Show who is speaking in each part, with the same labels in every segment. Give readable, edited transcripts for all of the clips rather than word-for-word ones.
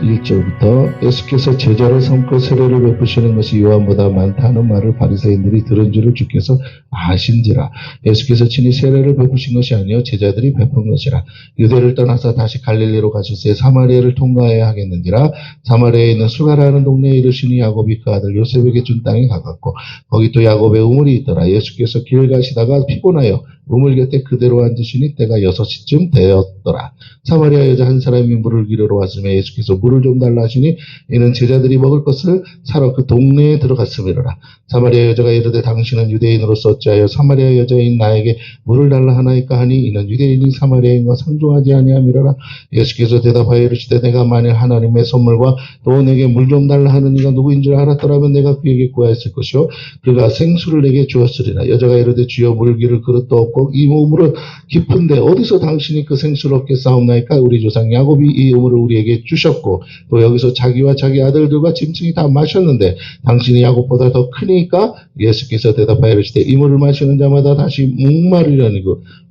Speaker 1: 1절부터 예수께서 제자를 삼고 세례를 베푸시는 것이 요한보다 많다는 말을 바리새인들이 들은 줄을 주께서 아신지라. 예수께서 친히 세례를 베푸신 것이 아니요 제자들이 베푼 것이라. 유대를 떠나서 다시 갈릴리로 가셨으에 사마리아를 통과해야 하겠는지라. 사마리아에 있는 수가라는 동네에 이르시니 야곱이 그 아들 요셉에게 준 땅에 가깝고 거기 또 야곱의 우물이 있더라. 예수께서 길 가시다가 피곤하여 우물 곁에 그대로 앉으시니 때가 6시쯤 되었더라. 사마리아 여자 한 사람이 물을 기르러 왔으며 예수께서 물을 좀 달라 하시니 이는 제자들이 먹을 것을 사러 그 동네에 들어갔음이로라. 사마리아 여자가 이르되 당신은 유대인으로서 어찌하여 사마리아 여자인 나에게 물을 달라 하나이까 하니 이는 유대인이 사마리아인과 상종하지 아니함이로라. 예수께서 대답하여 이르시되 내가 만일 하나님의 선물과 또 내게 물 좀 달라 하는 이가 누구인 줄 알았더라면 내가 그에게 구하였을 것이요 그가 생수를 내게 주었으리라. 여자가 이르되 주여 물 기를 그릇도 없고 이 우물은 깊은데 어디서 당신이 그 생수를 얻겠사옵나이까. 우리 조상 야곱이 이 우물을 우리에게 주셨고 또 여기서 자기와 자기 아들들과 짐승이 다 마셨는데 당신이 야곱보다 더 크니까. 예수께서 대답하여 이르시되 이 물을 마시는 자마다 다시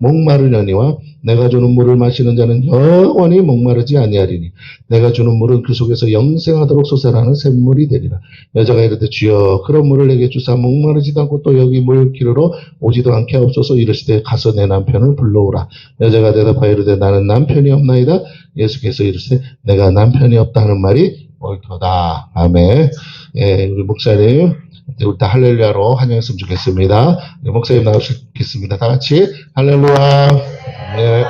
Speaker 1: 목마르려니와 내가 주는 물을 마시는 자는 영원히 목마르지 아니하리니 내가 주는 물은 그 속에서 영생하도록 솟아나는 샘물이 되리라. 여자가 이르되 주여 그런 물을 내게 주사 목마르지도 않고 또 여기 물 기르러 오지도 않게 하옵소서. 이르시되 가서 내 남편을 불러오라. 여자가 대답하여 이르되 나는 남편이 없나이다. 예수께서 이르시되 내가 남편이 없다는 말이 옳도다. 아멘. 예, 우리 목사님 우리 다 할렐루야로 환영했으면 좋겠습니다. 목사님 나오시겠습니다. 다 같이 할렐루야. 네.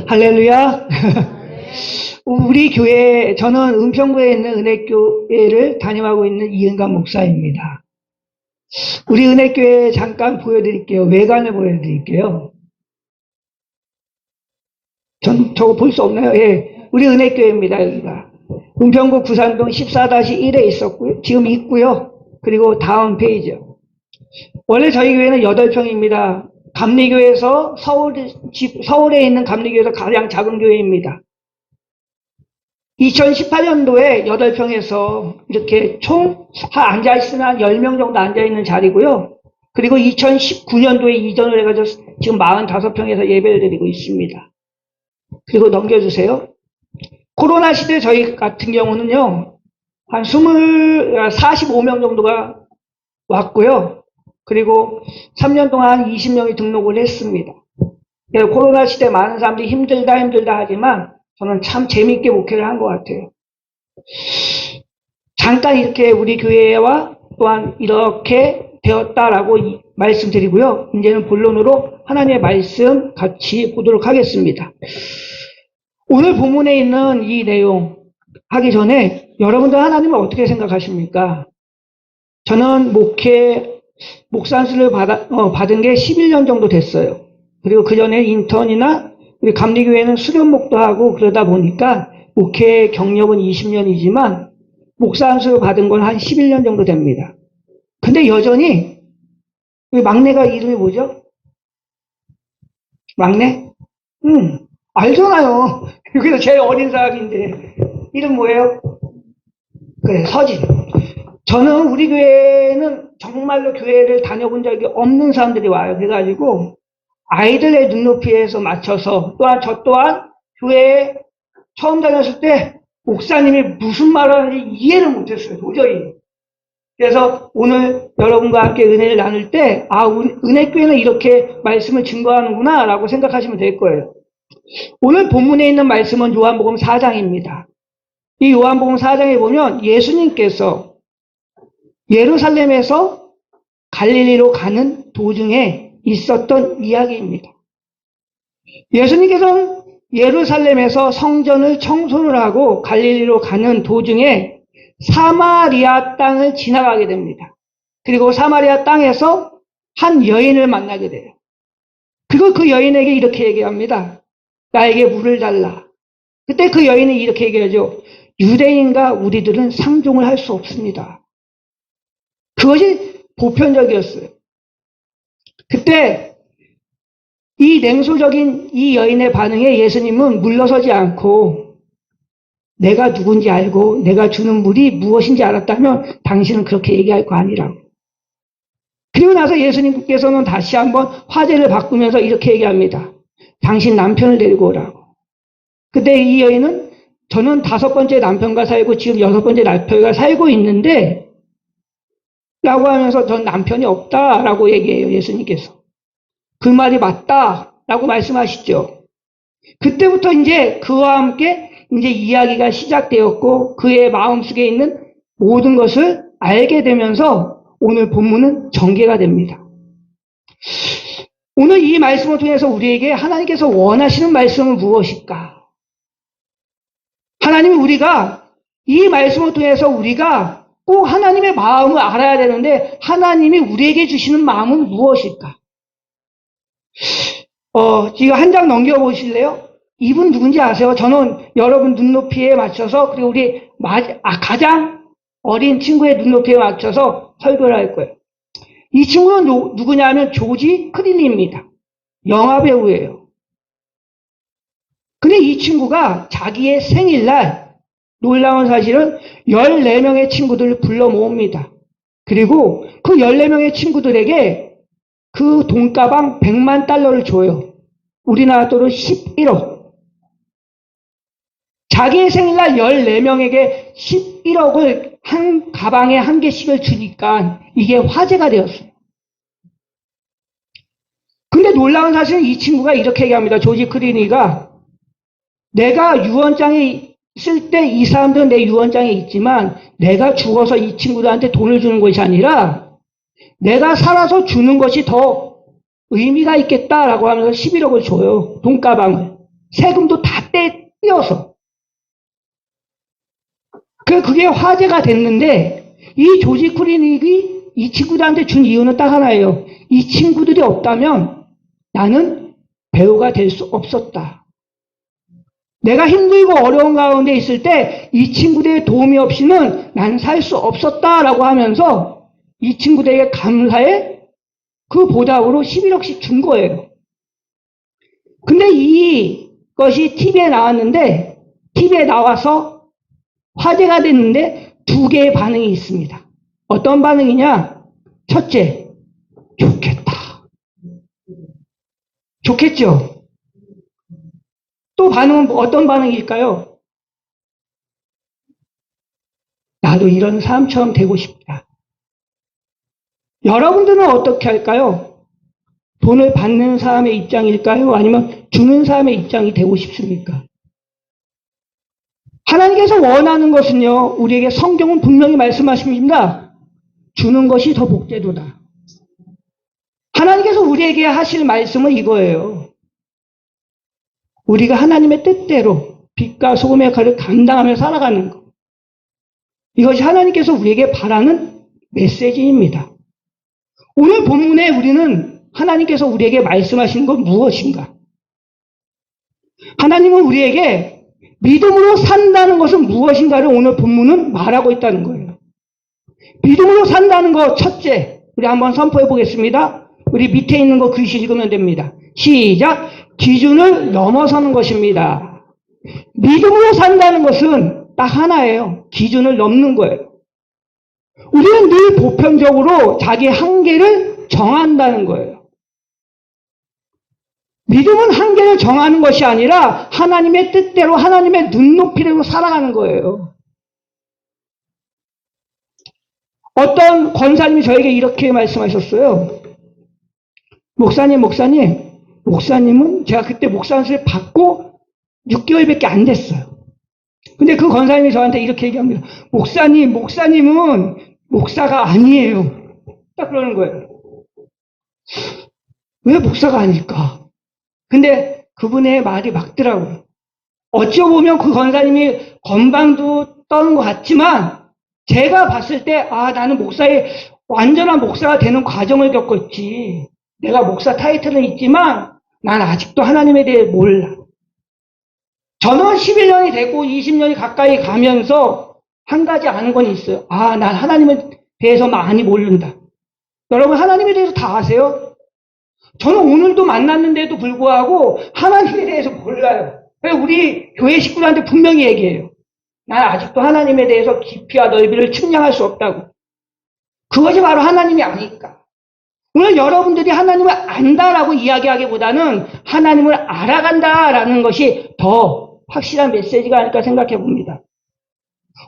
Speaker 2: 할렐루야. 우리 교회, 저는 은평구에 있는 은혜교회를 담임하고 있는 이은감 목사입니다. 우리 은혜교회 잠깐 보여드릴게요. 외관을 보여드릴게요. 저거 볼 수 없나요? 예. 우리 은혜교회입니다, 여기가. 은평구 구산동 14-1에 있었고요. 지금 있고요. 그리고 다음 페이지요. 원래 저희 교회는 8평입니다. 감리교회에서 서울에 있는 감리교회에서 가장 작은 교회입니다. 2018년도에 8평에서 이렇게 총 앉아있으면 한 10명 정도 앉아있는 자리고요. 그리고 2019년도에 이전을 해가지고 지금 45평에서 예배를 드리고 있습니다. 그리고 넘겨주세요. 코로나 시대 저희 같은 경우는요, 한 45명 정도가 왔고요. 그리고 3년 동안 20명이 등록을 했습니다. 코로나 시대 많은 사람들이 힘들다 하지만 저는 참 재미있게 목회를 한 것 같아요. 잠깐 이렇게 우리 교회와 또한 이렇게 되었다라고 말씀드리고요. 이제는 본론으로 하나님의 말씀 같이 보도록 하겠습니다. 오늘 본문에 있는 이 내용 하기 전에 여러분들 하나님을 어떻게 생각하십니까? 저는 목사 안수를 받은 게 11년 정도 됐어요. 그리고 그 전에 인턴이나 우리 감리교회는 수련목도 하고 그러다 보니까 목회 경력은 20년이지만 목사 안수를 받은 건 한 11년 정도 됩니다. 근데 여전히 우리 막내가 이름이 뭐죠? 막내? 알잖아요. 여기서 제일 어린 사람인데 이름 뭐예요? 그래, 서진. 저는 우리 교회는 정말로 교회를 다녀본 적이 없는 사람들이 와요. 그래가지고 아이들의 눈높이에서 맞춰서 또한 저 또한 교회에 처음 다녔을 때 목사님이 무슨 말을 하는지 이해를 못했어요. 도저히. 그래서 오늘 여러분과 함께 은혜를 나눌 때 은혜교회는 이렇게 말씀을 증거하는구나 라고 생각하시면 될 거예요. 오늘 본문에 있는 말씀은 요한복음 4장입니다. 이 요한복음 4장에 보면 예수님께서 예루살렘에서 갈릴리로 가는 도중에 있었던 이야기입니다. 예수님께서는 예루살렘에서 성전을 청소를 하고 갈릴리로 가는 도중에 사마리아 땅을 지나가게 됩니다. 그리고 사마리아 땅에서 한 여인을 만나게 돼요. 그리고 그 여인에게 이렇게 얘기합니다. 나에게 물을 달라. 그때 그 여인이 이렇게 얘기하죠. 유대인과 우리들은 상종을 할 수 없습니다. 그것이 보편적이었어요. 그때 이 냉소적인 이 여인의 반응에 예수님은 물러서지 않고 내가 누군지 알고 내가 주는 물이 무엇인지 알았다면 당신은 그렇게 얘기할 거 아니라고. 그리고 나서 예수님께서는 다시 한번 화제를 바꾸면서 이렇게 얘기합니다. 당신 남편을 데리고 오라고. 근데 이 여인은 저는 5번째 남편과 살고 지금 6번째 남편과 살고 있는데 라고 하면서 전 남편이 없다라고 얘기해요. 예수님께서. 그 말이 맞다라고 말씀하시죠. 그때부터 이제 그와 함께 이제 이야기가 시작되었고 그의 마음속에 있는 모든 것을 알게 되면서 오늘 본문은 전개가 됩니다. 오늘 이 말씀을 통해서 우리에게 하나님께서 원하시는 말씀은 무엇일까? 하나님이 우리가 이 말씀을 통해서 우리가 꼭 하나님의 마음을 알아야 되는데 하나님이 우리에게 주시는 마음은 무엇일까? 지금 한 장 넘겨보실래요? 이분 누군지 아세요? 저는 여러분 눈높이에 맞춰서 그리고 우리 가장 어린 친구의 눈높이에 맞춰서 설교를 할 거예요. 이 친구는 누구냐면 조지 크릴리입니다. 영화 배우예요. 근데 이 친구가 자기의 생일날 놀라운 사실은 14명의 친구들을 불러 모읍니다. 그리고 그 14명의 친구들에게 그 돈가방 100만 달러를 줘요. 우리나라 돈으로 11억. 자기의 생일날 14명에게 11억을 한 가방에 한 개씩을 주니까 이게 화제가 되었어요. 근데 놀라운 사실은 이 친구가 이렇게 얘기합니다. 조지 크리니가 내가 유언장에 있을 때 이 사람들은 내 유언장에 있지만 내가 죽어서 이 친구들한테 돈을 주는 것이 아니라 내가 살아서 주는 것이 더 의미가 있겠다라고 하면서 11억을 줘요. 돈가방을. 세금도 다 떼어서. 그게 화제가 됐는데 이 조지 크리닉이 이 친구들한테 준 이유는 딱 하나예요. 이 친구들이 없다면 나는 배우가 될 수 없었다. 내가 힘들고 어려운 가운데 있을 때 이 친구들의 도움이 없이는 난 살 수 없었다라고 하면서 이 친구들에게 감사의 그 보답으로 11억씩 준 거예요. 근데 이것이 TV에 나왔는데 TV에 나와서 화제가 됐는데 2개의 반응이 있습니다. 어떤 반응이냐? 첫째, 좋겠다. 좋겠죠? 또 반응은 어떤 반응일까요? 나도 이런 사람처럼 되고 싶다. 여러분들은 어떻게 할까요? 돈을 받는 사람의 입장일까요? 아니면 주는 사람의 입장이 되고 싶습니까? 하나님께서 원하는 것은요, 우리에게 성경은 분명히 말씀하십니다. 주는 것이 더 복되도다. 하나님께서 우리에게 하실 말씀은 이거예요. 우리가 하나님의 뜻대로 빛과 소금의 역할을 감당하며 살아가는 것. 이것이 하나님께서 우리에게 바라는 메시지입니다. 오늘 본문에 우리는 하나님께서 우리에게 말씀하시는 건 무엇인가? 하나님은 우리에게 믿음으로 산다는 것은 무엇인가를 오늘 본문은 말하고 있다는 거예요. 믿음으로 산다는 것 첫째, 우리 한번 선포해 보겠습니다. 우리 밑에 있는 거 글씨 읽으면 됩니다. 시작! 기준을 넘어서는 것입니다. 믿음으로 산다는 것은 딱 하나예요. 기준을 넘는 거예요. 우리는 늘 보편적으로 자기 한계를 정한다는 거예요. 믿음은 한계를 정하는 것이 아니라 하나님의 뜻대로 하나님의 눈높이로 살아가는 거예요. 어떤 권사님이 저에게 이렇게 말씀하셨어요. 목사님은 제가 그때 목사를 받고 6개월밖에 안 됐어요. 근데 그 권사님이 저한테 이렇게 얘기합니다. 목사님은 목사가 아니에요. 딱 그러는 거예요. 왜 목사가 아닐까? 근데 그분의 말이 맞더라고요. 어찌보면 그 권사님이 건방도 떠는 것 같지만 제가 봤을 때 나는 완전한 목사가 되는 과정을 겪었지. 내가 목사 타이틀은 있지만 난 아직도 하나님에 대해 몰라. 저는 11년이 됐고 20년이 가까이 가면서 한 가지 아는 건 있어요. 난 하나님에 대해서 많이 모른다. 여러분 하나님에 대해서 다 아세요? 저는 오늘도 만났는데도 불구하고 하나님에 대해서 몰라요. 우리 교회 식구들한테 분명히 얘기해요. 난 아직도 하나님에 대해서 깊이와 넓이를 측량할 수 없다고. 그것이 바로 하나님이 아닐까. 오늘 여러분들이 하나님을 안다라고 이야기하기보다는 하나님을 알아간다라는 것이 더 확실한 메시지가 아닐까 생각해 봅니다.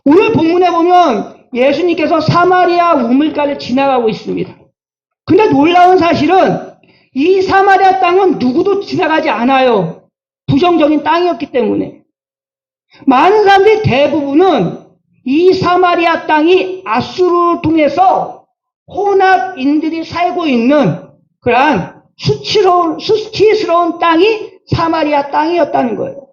Speaker 2: 오늘 본문에 보면 예수님께서 사마리아 우물가를 지나가고 있습니다. 근데 놀라운 사실은 이 사마리아 땅은 누구도 지나가지 않아요. 부정적인 땅이었기 때문에. 많은 사람들이 대부분은 이 사마리아 땅이 아수르를 통해서 혼합인들이 살고 있는 그러한 수치스러운 땅이 사마리아 땅이었다는 거예요.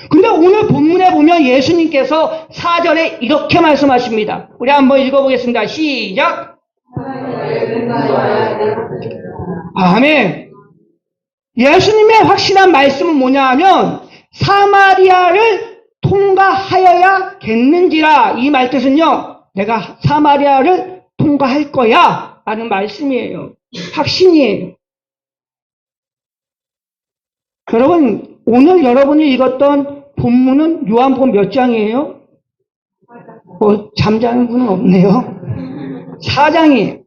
Speaker 2: 근데 오늘 본문에 보면 예수님께서 4절에 이렇게 말씀하십니다. 우리 한번 읽어보겠습니다. 시작! 아멘. 예수님의 확실한 말씀은 뭐냐 하면 사마리아를 통과하여야겠는지라. 이 말뜻은요, 내가 사마리아를 통과할 거야 라는 말씀이에요. 확신이에요. 여러분, 오늘 여러분이 읽었던 본문은 요한복음 몇 장이에요? 잠자는 분은 없네요. 4장이에요.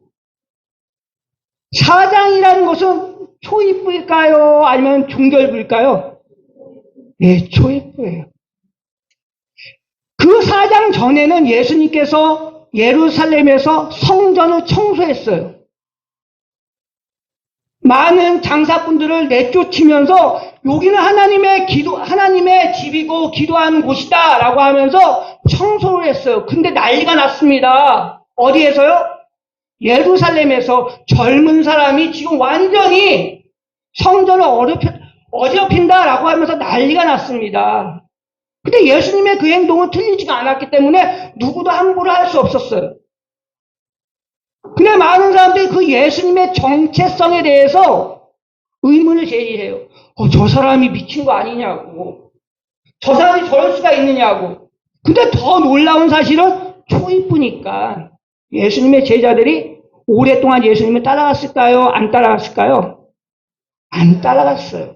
Speaker 2: 4장이라는 것은 초입부일까요? 아니면 중결부일까요? 네, 초입부예요. 그 4장 전에는 예수님께서 예루살렘에서 성전을 청소했어요. 많은 장사꾼들을 내쫓으면서 여기는 하나님의 집이고 기도하는 곳이다 라고 하면서 청소를 했어요. 근데 난리가 났습니다. 어디에서요? 예루살렘에서 젊은 사람이 지금 완전히 성전을 어지럽힌다 라고 하면서 난리가 났습니다. 근데 예수님의 그 행동은 틀리지가 않았기 때문에 누구도 함부로 할 수 없었어요. 근데 많은 사람들이 그 예수님의 정체성에 대해서 의문을 제기해요. 저 사람이 미친 거 아니냐고. 저 사람이 저럴 수가 있느냐고. 근데 더 놀라운 사실은 초입부니까 예수님의 제자들이 오랫동안 예수님을 따라갔을까요? 안 따라갔을까요? 안 따라갔어요.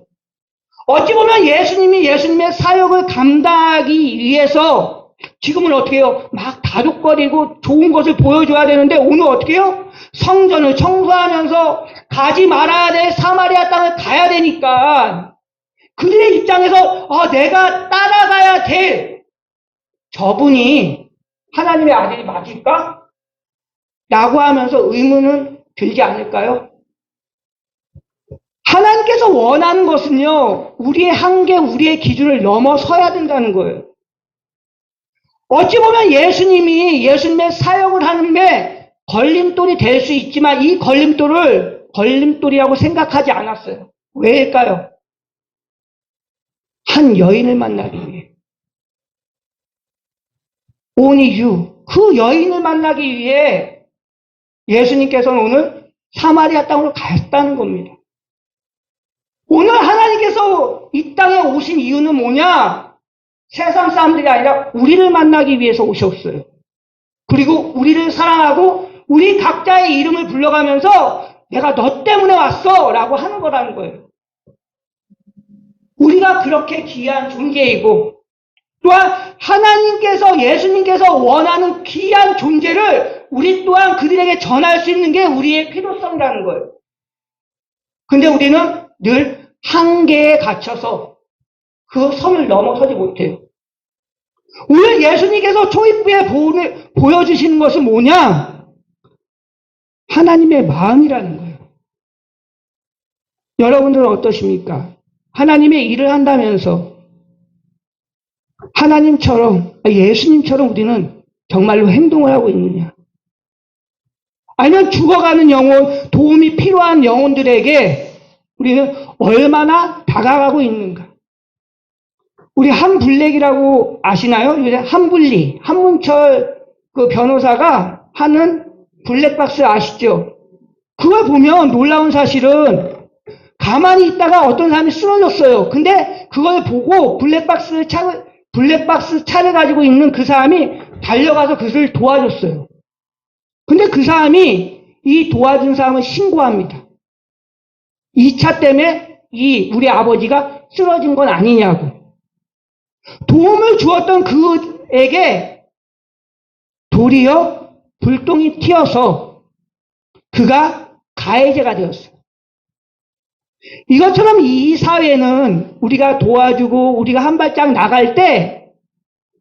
Speaker 2: 어찌 보면 예수님의 사역을 감당하기 위해서 지금은 어떻게 해요? 막 다독거리고 좋은 것을 보여줘야 되는데 오늘 어떻게 해요? 성전을 청소하면서 가지 말아야 될 사마리아 땅을 가야 되니까 그들의 입장에서 내가 따라가야 될 저분이 하나님의 아들이 맞을까? 라고 하면서 의문은 들지 않을까요? 하나님께서 원하는 것은요, 우리의 한계, 우리의 기준을 넘어서야 된다는 거예요. 어찌 보면 예수님의 사역을 하는데 걸림돌이 될 수 있지만 이 걸림돌을 걸림돌이라고 생각하지 않았어요. 왜일까요? 한 여인을 만나기 위해. Only you. 그 여인을 만나기 위해 예수님께서는 오늘 사마리아 땅으로 갔다는 겁니다. 오늘 하나님께서 이 땅에 오신 이유는 뭐냐? 세상 사람들이 아니라 우리를 만나기 위해서 오셨어요. 그리고 우리를 사랑하고 우리 각자의 이름을 불러가면서 내가 너 때문에 왔어 라고 하는 거라는 거예요. 우리가 그렇게 귀한 존재이고 또한 예수님께서 원하는 귀한 존재를 우리 또한 그들에게 전할 수 있는 게 우리의 필요성이라는 거예요. 근데 우리는 늘 한계에 갇혀서 그 선을 넘어서지 못해요. 오늘 예수님께서 초입부에 보여주시는 것은 뭐냐? 하나님의 마음이라는 거예요. 여러분들은 어떠십니까? 하나님의 일을 한다면서 예수님처럼 우리는 정말로 행동을 하고 있느냐? 아니면 죽어가는 영혼, 도움이 필요한 영혼들에게 우리는 얼마나 다가가고 있는가? 우리 한블랙이라고 아시나요? 한문철 그 변호사가 하는 블랙박스 아시죠? 그걸 보면 놀라운 사실은 가만히 있다가 어떤 사람이 쓰러졌어요. 근데 그걸 보고 블랙박스 차를 가지고 있는 그 사람이 달려가서 그것을 도와줬어요. 근데 그 사람이 이 도와준 사람을 신고합니다. 이 차 때문에 우리 아버지가 쓰러진 건 아니냐고. 도움을 주었던 그에게 도리어 불똥이 튀어서 그가 가해자가 되었어요. 이것처럼 이 사회는 우리가 도와주고 우리가 한 발짝 나갈 때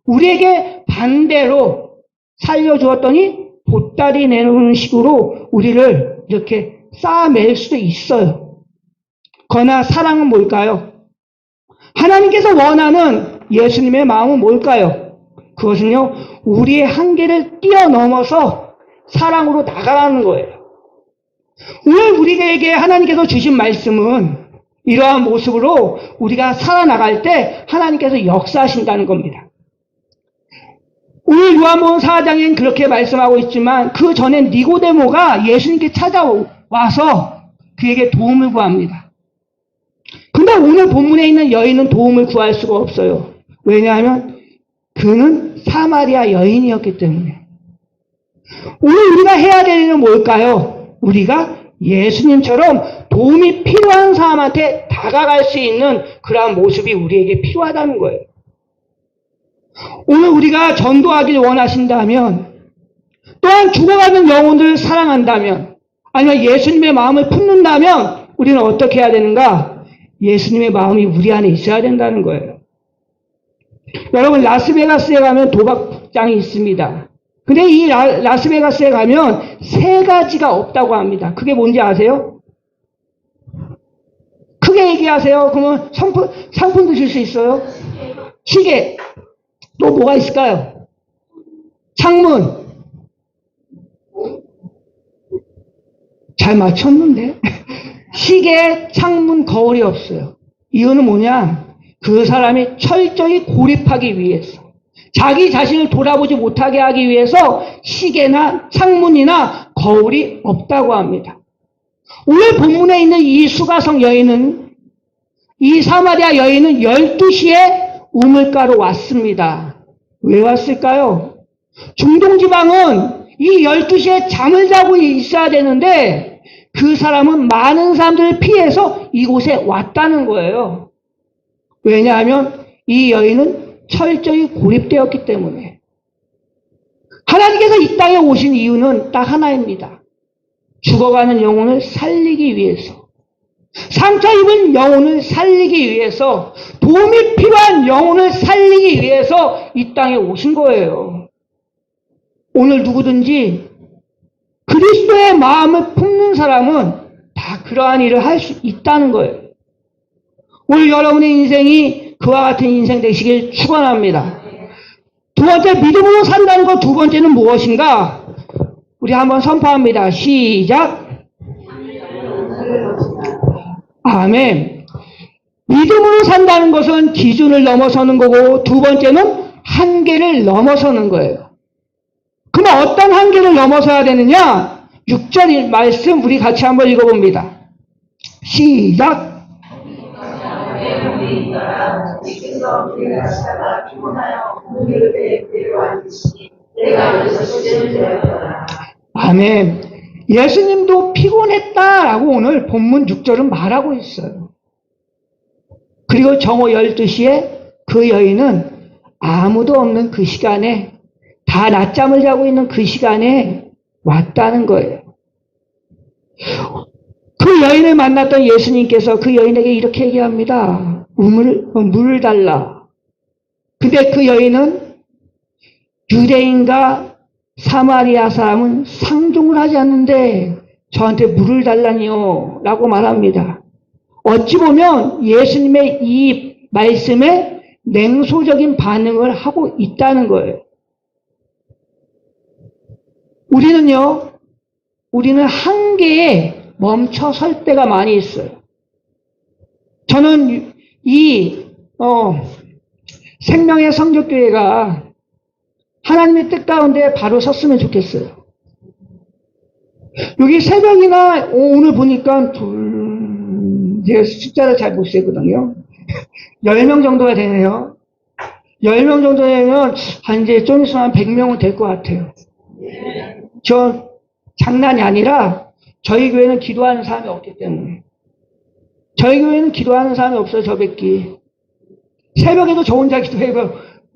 Speaker 2: 우리에게 반대로 살려주었더니 보따리 내놓는 식으로 우리를 이렇게 쌓아맬 수도 있어요. 그러나 사랑은 뭘까요? 하나님께서 원하는 예수님의 마음은 뭘까요? 그것은요, 우리의 한계를 뛰어넘어서 사랑으로 나가라는 거예요. 오늘 우리에게 하나님께서 주신 말씀은 이러한 모습으로 우리가 살아나갈 때 하나님께서 역사하신다는 겁니다. 오늘 요한복음 4장엔 그렇게 말씀하고 있지만 그 전엔 니고데모가 예수님께 찾아와서 그에게 도움을 구합니다. 근데 오늘 본문에 있는 여인은 도움을 구할 수가 없어요. 왜냐하면 그는 사마리아 여인이었기 때문에. 오늘 우리가 해야 될 일은 뭘까요? 우리가 예수님처럼 도움이 필요한 사람한테 다가갈 수 있는 그러한 모습이 우리에게 필요하다는 거예요. 오늘 우리가 전도하길 원하신다면, 또한 죽어가는 영혼을 사랑한다면, 아니면 예수님의 마음을 품는다면 우리는 어떻게 해야 되는가? 예수님의 마음이 우리 안에 있어야 된다는 거예요. 여러분, 라스베가스에 가면 도박장이 있습니다. 근데 이 라스베가스에 가면 세 가지가 없다고 합니다. 그게 뭔지 아세요? 크게 얘기하세요. 그러면 상품도 줄 수 있어요. 시계. 또 뭐가 있을까요? 창문. 잘 맞췄는데? 시계, 창문, 거울이 없어요. 이유는 뭐냐? 그 사람이 철저히 고립하기 위해서, 자기 자신을 돌아보지 못하게 하기 위해서 시계나 창문이나 거울이 없다고 합니다. 오늘 본문에 있는 이 수가성 여인은, 이 사마리아 여인은 12시에 우물가로 왔습니다. 왜 왔을까요? 중동지방은 이 12시에 잠을 자고 있어야 되는데 그 사람은 많은 사람들을 피해서 이곳에 왔다는 거예요. 왜냐하면 이 여인은 철저히 고립되었기 때문에. 하나님께서 이 땅에 오신 이유는 딱 하나입니다. 죽어가는 영혼을 살리기 위해서, 상처 입은 영혼을 살리기 위해서, 도움이 필요한 영혼을 살리기 위해서 이 땅에 오신 거예요. 오늘 누구든지 그리스도의 마음을 품는 사람은 다 그러한 일을 할 수 있다는 거예요. 오늘 여러분의 인생이 그와 같은 인생 되시길 축원합니다. 두 번째, 믿음으로 산다는 것. 두 번째는 무엇인가? 우리 한번 선포합니다. 시작. 아멘. 믿음으로 산다는 것은 기준을 넘어서는 거고, 두 번째는 한계를 넘어서는 거예요. 그럼 어떤 한계를 넘어서야 되느냐? 6절 말씀 우리 같이 한번 읽어봅니다. 시작. 아멘. 예수님도 피곤했다라고 오늘 본문 6절은 말하고 있어요. 그리고 정오 12시에 그 여인은 아무도 없는 그 시간에, 다 낮잠을 자고 있는 그 시간에 왔다는 거예요. 그 여인을 만났던 예수님께서 그 여인에게 이렇게 얘기합니다. 물을 달라. 근데 그 여인은 유대인과 사마리아 사람은 상종을 하지 않는데 저한테 물을 달라니요 라고 말합니다. 어찌 보면 예수님의 이 말씀에 냉소적인 반응을 하고 있다는 거예요. 우리는 한계에 멈춰 설 때가 많이 있어요. 저는 생명의 성적교회가 하나님의 뜻 가운데 바로 섰으면 좋겠어요. 여기 새벽이나 오늘 보니까 제가 숫자를 잘 못 세거든요. 10명 정도가 되네요. 10명 정도 되면 이제 좀 있으면 한 100명은 될 것 같아요. 저 장난이 아니라 저희 교회는 기도하는 사람이 없기 때문에. 저희 교회는 기도하는 사람이 없어요. 저 뵙기. 새벽에도 저 혼자 기도해요.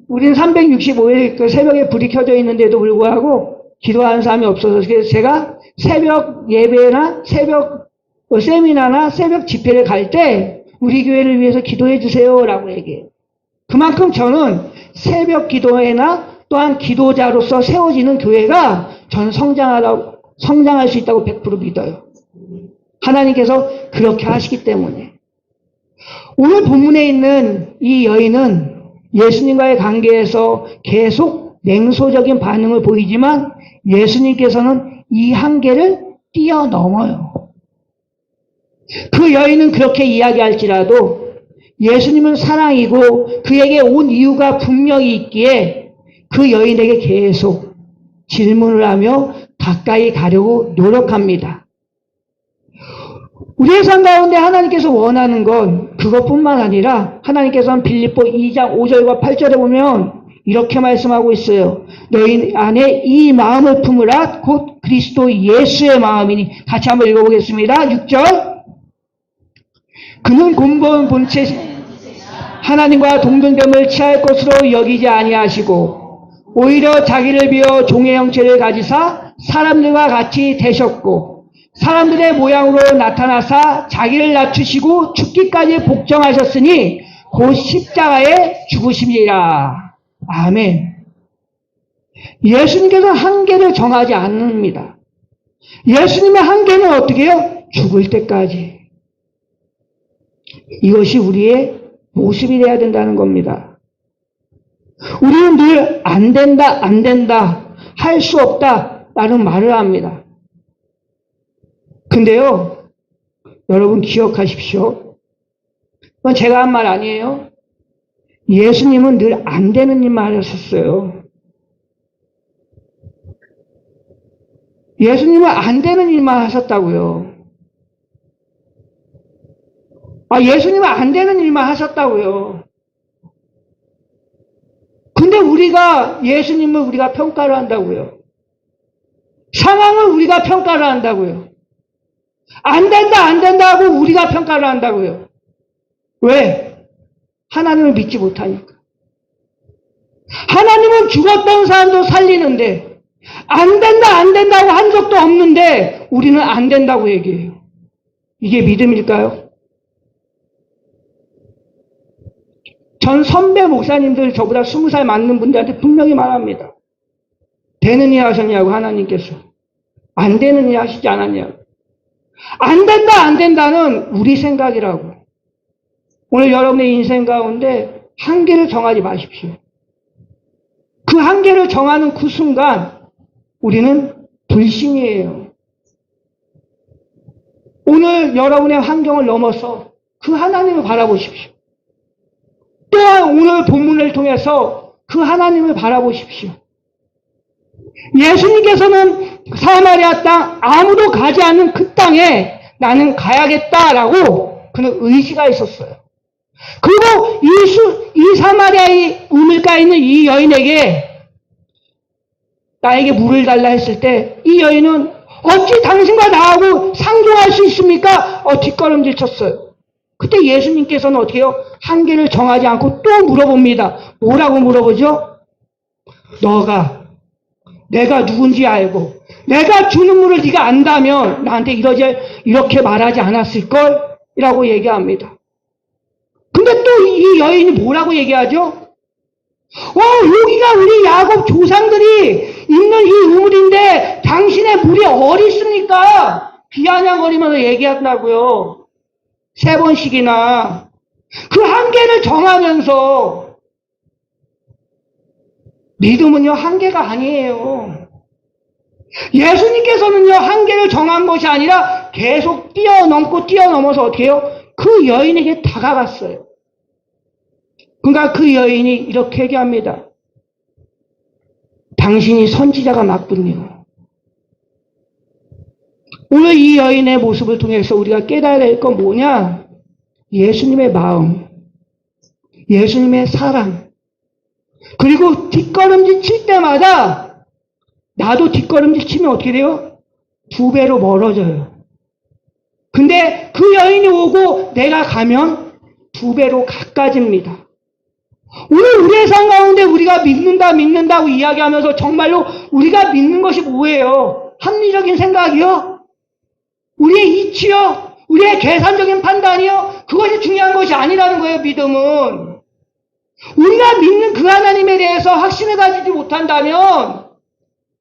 Speaker 2: 우린 365일 그 새벽에 불이 켜져 있는데도 불구하고 기도하는 사람이 없어서 그래서 제가 새벽 예배나 새벽 세미나나 새벽 집회를 갈 때 우리 교회를 위해서 기도해 주세요라고 얘기해요. 그만큼 저는 새벽 기도회나 또한 기도자로서 세워지는 교회가 저는 성장할 수 있다고 100% 믿어요. 하나님께서 그렇게 하시기 때문에. 오늘 본문에 있는 이 여인은 예수님과의 관계에서 계속 냉소적인 반응을 보이지만 예수님께서는 이 한계를 뛰어넘어요. 그 여인은 그렇게 이야기할지라도 예수님은 사랑이고 그에게 온 이유가 분명히 있기에 그 여인에게 계속 질문을 하며 가까이 가려고 노력합니다. 우리의 삶 가운데 하나님께서 원하는 건 그것뿐만 아니라 하나님께서는 빌립보 2장 5절과 8절에 보면 이렇게 말씀하고 있어요. 너희 안에 이 마음을 품으라 곧 그리스도 예수의 마음이니. 같이 한번 읽어보겠습니다. 6절. 그는 근본 본체 하나님과 동등됨을 취할 것으로 여기지 아니하시고 오히려 자기를 비워 종의 형체를 가지사 사람들과 같이 되셨고 사람들의 모양으로 나타나사 자기를 낮추시고 죽기까지 복종하셨으니 곧 십자가에 죽으심이라. 아멘. 예수님께서 한계를 정하지 않습니다. 예수님의 한계는 어떻게 해요? 죽을 때까지. 이것이 우리의 모습이 되어야 된다는 겁니다. 우리는 늘 안 된다, 안 된다, 할 수 없다 라는 말을 합니다. 근데요, 여러분 기억하십시오. 그건 제가 한 말 아니에요. 예수님은 늘 안 되는 일만 하셨어요. 예수님은 안 되는 일만 하셨다고요. 예수님은 안 되는 일만 하셨다고요. 근데 예수님을 우리가 평가를 한다고요. 상황을 우리가 평가를 한다고요. 안 된다, 안 된다 하고 우리가 평가를 한다고요. 왜? 하나님을 믿지 못하니까. 하나님은 죽었던 사람도 살리는데, 안 된다, 안 된다고 한 적도 없는데, 우리는 안 된다고 얘기해요. 이게 믿음일까요? 전 선배 목사님들 저보다 20살 많는 분들한테 분명히 말합니다. 되는 일 하셨냐고 하나님께서. 안 되는 일 하시지 않았냐고. 안 된다, 안 된다는 우리 생각이라고. 오늘 여러분의 인생 가운데 한계를 정하지 마십시오. 그 한계를 정하는 그 순간 우리는 불신이에요. 오늘 여러분의 환경을 넘어서 그 하나님을 바라보십시오. 또한 오늘 본문을 통해서 그 하나님을 바라보십시오. 예수님께서는 사마리아 땅 아무도 가지 않는 그 땅에 나는 가야겠다라고 그는 의지가 있었어요. 그리고 이 사마리아의 우물가에 있는 이 여인에게 나에게 물을 달라 했을 때 이 여인은 어찌 당신과 나하고 상종할 수 있습니까? 뒷걸음질 쳤어요. 그때 예수님께서는 어떻게 해요? 한계를 정하지 않고 또 물어봅니다. 뭐라고 물어보죠? 너가 내가 누군지 알고 내가 주는 물을 네가 안다면 나한테 이렇게 말하지 않았을걸? 이라고 얘기합니다. 근데 또 이 여인이 뭐라고 얘기하죠? 여기가 우리 야곱 조상들이 있는 이 우물인데 당신의 물이 어디 있습니까? 비아냥거리면서 얘기한다고요. 3번씩이나. 그 한계를 정하면서 믿음은요 한계가 아니에요. 예수님께서는요 한계를 정한 것이 아니라 계속 뛰어넘어서 어떻게 해요? 그 여인에게 다가갔어요. 그러니까 그 여인이 이렇게 얘기합니다. 당신이 선지자가 맞군요. 오늘 이 여인의 모습을 통해서 우리가 깨달아야 될 건 뭐냐? 예수님의 마음, 예수님의 사랑, 그리고 뒷걸음질 칠 때마다 나도 뒷걸음질 치면 어떻게 돼요? 2배로 멀어져요. 근데 그 여인이 오고 내가 가면 2배로 가까워집니다. 오늘 우리의 삶 가운데 우리가 믿는다고 이야기하면서 정말로 우리가 믿는 것이 뭐예요? 합리적인 생각이요? 우리의 이치요? 우리의 계산적인 판단이요. 그것이 중요한 것이 아니라는 거예요, 믿음은. 우리가 믿는 그 하나님에 대해서 확신을 가지지 못한다면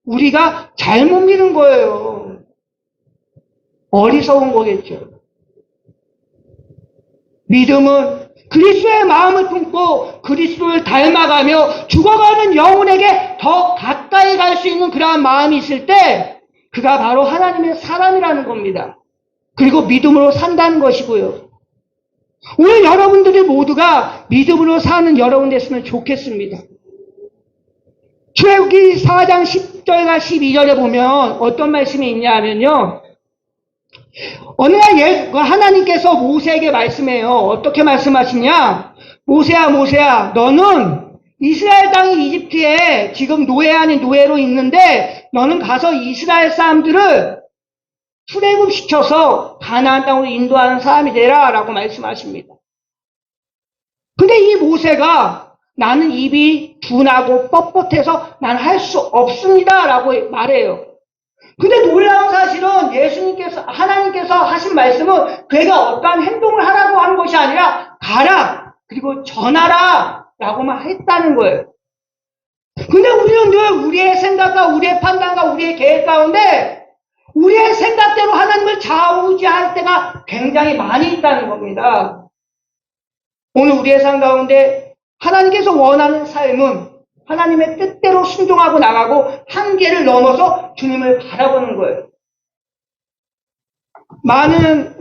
Speaker 2: 우리가 잘못 믿은 거예요. 어리석은 거겠죠. 믿음은 그리스도의 마음을 품고 그리스도를 닮아가며 죽어가는 영혼에게 더 가까이 갈 수 있는 그러한 마음이 있을 때 그가 바로 하나님의 사람이라는 겁니다. 그리고 믿음으로 산다는 것이고요. 오늘 여러분들이 모두가 믿음으로 사는 여러분 됐으면 좋겠습니다. 출애굽기 4장 10절과 12절에 보면 어떤 말씀이 있냐면요. 어느 날 하나님께서 모세에게 말씀해요. 어떻게 말씀하시냐? 모세야, 모세야, 너는 이스라엘 땅이 이집트에 지금 노예 아닌 노예로 있는데 너는 가서 이스라엘 사람들을 출애굽시켜서 가나안 땅으로 인도하는 사람이 되라 라고 말씀하십니다. 근데 이 모세가 나는 입이 둔하고 뻣뻣해서 난 할 수 없습니다 라고 말해요. 근데 놀라운 사실은 하나님께서 하신 말씀은 그가 어떠한 행동을 하라고 하는 것이 아니라 가라 그리고 전하라 라고만 했다는 거예요. 근데 우리는 늘 우리의 생각과 우리의 판단과 우리의 계획 가운데 우리의 생각대로 하나님을 좌우지할 때가 굉장히 많이 있다는 겁니다. 오늘 우리의 삶 가운데 하나님께서 원하는 삶은 하나님의 뜻대로 순종하고 나가고 한계를 넘어서 주님을 바라보는 거예요.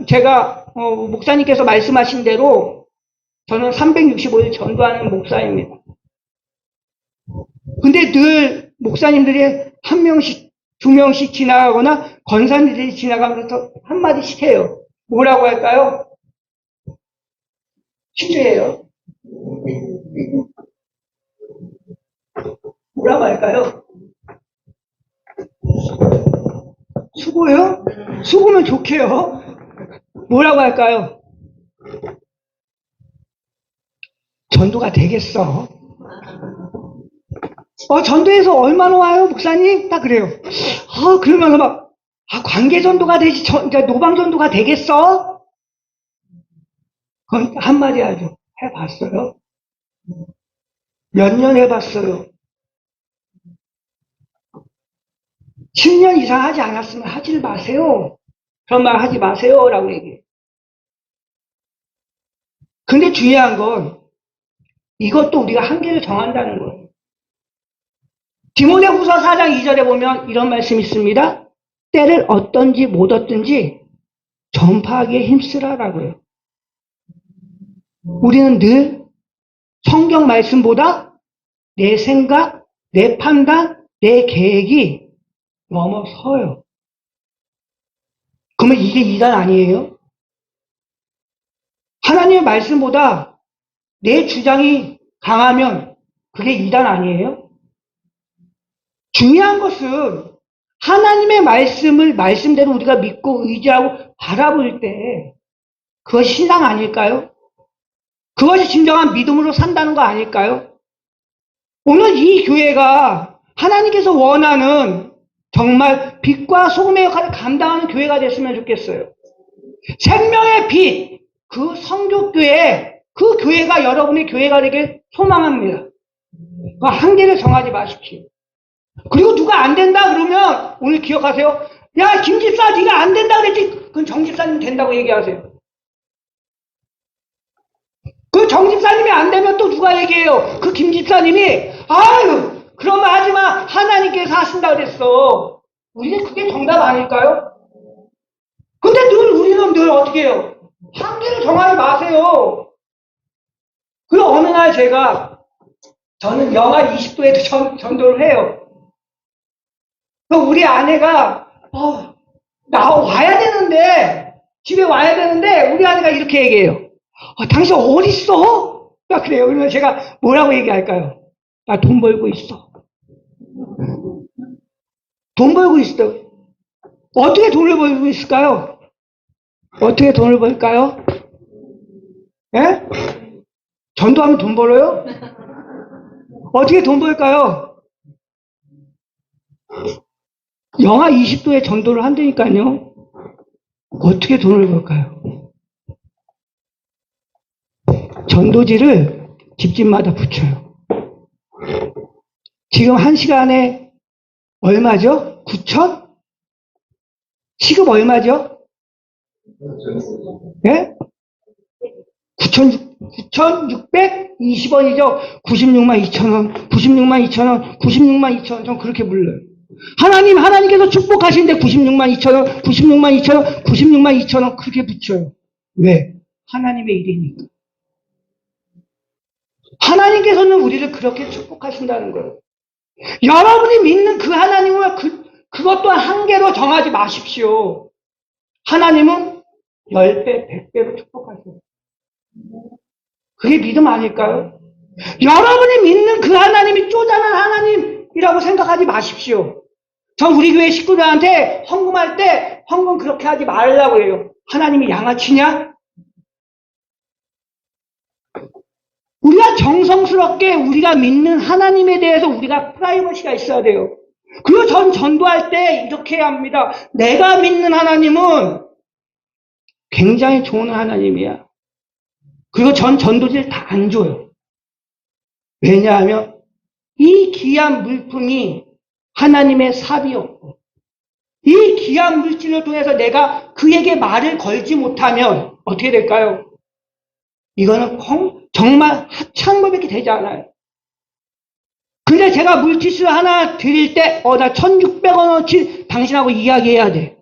Speaker 2: 제가 목사님께서 말씀하신 대로 저는 365일 전도하는 목사입니다. 근데 늘 목사님들이 한 명씩, 두 명씩 지나가거나 권사님들이 지나가면서 한마디씩 해요. 뭐라고 할까요? 실례예요. 뭐라고 할까요? 수고요? 수고면 좋게요. 뭐라고 할까요? 전도가 되겠어. 전도에서 얼마나 와요, 목사님? 딱 그래요. 그러면서 막, 관계 전도가 되지, 그러니까 노방 전도가 되겠어? 그건 한마디 하죠. 해봤어요? 몇 년 해봤어요? 10년 이상 하지 않았으면 하지 마세요. 그런 말 하지 마세요. 라고 얘기해요. 근데 중요한 건 이것도 우리가 한계를 정한다는 거예요. 디모데후서 4장 2절에 보면 이런 말씀이 있습니다. 때를 얻든지 못 얻든지 전파하기에 힘쓰라라고요. 우리는 늘 성경 말씀보다 내 생각, 내 판단, 내 계획이 넘어서요. 그러면 이게 이단 아니에요? 하나님의 말씀보다 내 주장이 강하면 그게 이단 아니에요? 중요한 것은 하나님의 말씀대로 우리가 믿고 의지하고 바라볼 때 그것이 신앙 아닐까요? 그것이 진정한 믿음으로 산다는 거 아닐까요? 오늘 이 교회가 하나님께서 원하는 정말 빛과 소금의 역할을 감당하는 교회가 됐으면 좋겠어요. 생명의 빛, 그 성교교회, 그 교회가 여러분의 교회가 되길 소망합니다. 그 한계를 정하지 마십시오. 그리고 누가 안 된다 그러면 오늘 기억하세요. 야, 김 집사 네가 안 된다 그랬지. 그건 정 집사님 된다고 얘기하세요. 그 정 집사님이 안 되면 또 누가 얘기해요. 그 김 집사님이 아유 그런 말 하지 마. 하나님께서 하신다 그랬어. 우리는 그게 정답 아닐까요? 근데 우리는 늘 어떻게 해요? 한계를 정하지 마세요. 그리고 어느 날 저는 영하 20도에도 전도를 해요. 우리 아내가 와야 되는데 집에 와야 되는데 우리 아내가 이렇게 얘기해요. 당신 어딨어? 딱 그래요. 그러면 제가 뭐라고 얘기할까요? 나 돈 벌고 있어. 돈 벌고 있어. 어떻게 돈을 벌고 있을까요? 어떻게 돈을 벌까요? 예? 전도하면 돈 벌어요? 어떻게 돈 벌까요? 영하 20도에 전도를 한다니까요. 어떻게 돈을 벌까요? 전도지를 집집마다 붙여요. 지금 1시간에 얼마죠? 9천? 시급 얼마죠? 네? 9,620원이죠. 96만 2천원, 96만 2천원, 96만 2천원. 전 그렇게 불러요. 하나님께서 축복하시는데 96만 2천원, 96만 2천원, 96만 2천원 그렇게 붙여요. 왜? 하나님의 일이니까. 하나님께서는 우리를 그렇게 축복하신다는 거예요. 여러분이 믿는 그 하나님을 그것 또한 한계로 정하지 마십시오. 하나님은 10배, 100배로 축복하세요. 그게 믿음 아닐까요? 여러분이 믿는 그 하나님이 쪼잔한 하나님이라고 생각하지 마십시오. 전 우리 교회 식구들한테 헌금할 때 헌금 그렇게 하지 말라고 해요. 하나님이 양아치냐? 우리가 정성스럽게 우리가 믿는 하나님에 대해서 우리가 프라이버시가 있어야 돼요. 그리고 전 전도할 때 이렇게 해야 합니다. 내가 믿는 하나님은 굉장히 좋은 하나님이야. 그리고 전 전도지를 다 안 줘요. 왜냐하면 이 귀한 물품이 하나님의 삽이었고 이 귀한 물질을 통해서 내가 그에게 말을 걸지 못하면 어떻게 될까요? 이거는 정말 하찮은밖에 되지 않아요. 근데 제가 물티슈 하나 드릴 때 나 1,600원어치 당신하고 이야기해야 돼.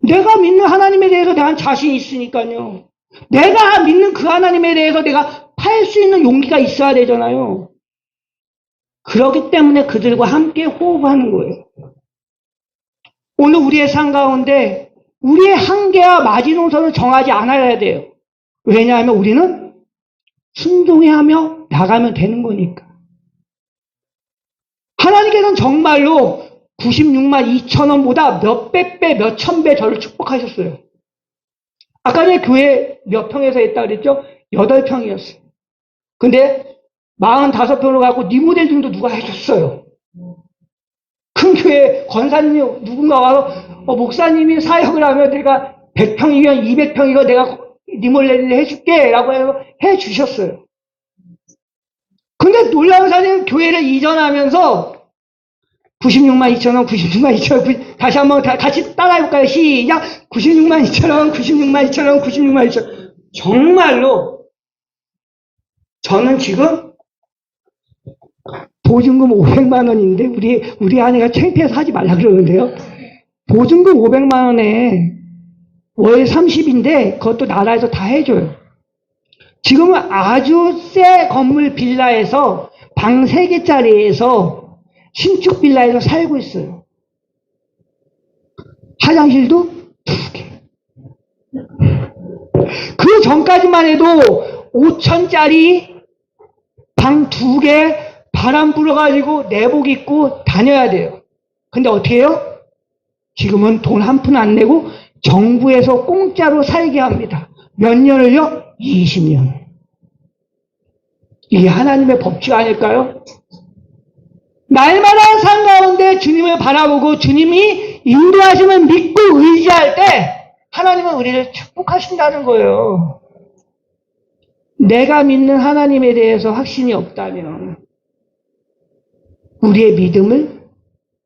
Speaker 2: 내가 믿는 하나님에 대해서 대한 자신이 있으니까요. 내가 믿는 그 하나님에 대해서 내가 팔 수 있는 용기가 있어야 되잖아요. 그렇기 때문에 그들과 함께 호흡하는 거예요. 오늘 우리의 삶 가운데 우리의 한계와 마지노선을 정하지 않아야 돼요. 왜냐하면 우리는 순종해하며 나가면 되는 거니까. 하나님께서는 정말로 96만 2천원보다 몇백 배, 몇천 배 저를 축복하셨어요. 아까 전에 교회 몇 평에서 했다 그랬죠? 8평이었어요. 근데 45평으로 가고 리모델링도 누가 해줬어요. 큰 교회 권사님이 누군가 와서 목사님이 사역을 하면 내가 100평이면 200평이고 내가 리모델링 해줄게 라고 해서 해주셨어요. 근데 놀라운 사실은 교회를 이전하면서 96만 2천원, 96만 2천원, 다시 한번 같이 따라해볼까요? 시작! 96만 2천원, 96만 2천원, 96만 2천원. 정말로 저는 지금 보증금 500만 원인데 우리 아내가 창피해서 하지 말라 그러는데요. 보증금 500만 원에 월 30인데 그것도 나라에서 다 해줘요. 지금은 아주 새 건물 빌라에서 방 3개짜리에서 신축 빌라에서 살고 있어요. 화장실도 2개. 그 전까지만 해도 5천짜리 방 2개 바람 불어가지고 내복 입고 다녀야 돼요. 근데 어떻게 해요? 지금은 돈 한 푼 안 내고 정부에서 공짜로 살게 합니다. 몇 년을요? 20년. 이게 하나님의 법칙 아닐까요? 날마다 삶 가운데 주님을 바라보고 주님이 인도하시면 믿고 의지할 때 하나님은 우리를 축복하신다는 거예요. 내가 믿는 하나님에 대해서 확신이 없다면 우리의 믿음을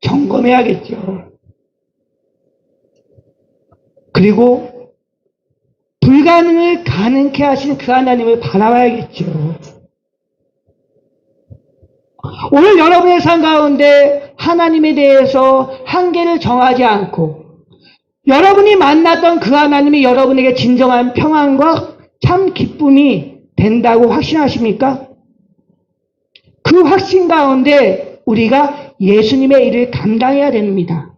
Speaker 2: 점검해야겠죠. 그리고 불가능을 가능케 하신 그 하나님을 바라봐야겠죠. 오늘 여러분의 삶 가운데 하나님에 대해서 한계를 정하지 않고 여러분이 만났던 그 하나님이 여러분에게 진정한 평안과 참 기쁨이 된다고 확신하십니까? 그 확신 가운데 우리가 예수님의 일을 감당해야 됩니다.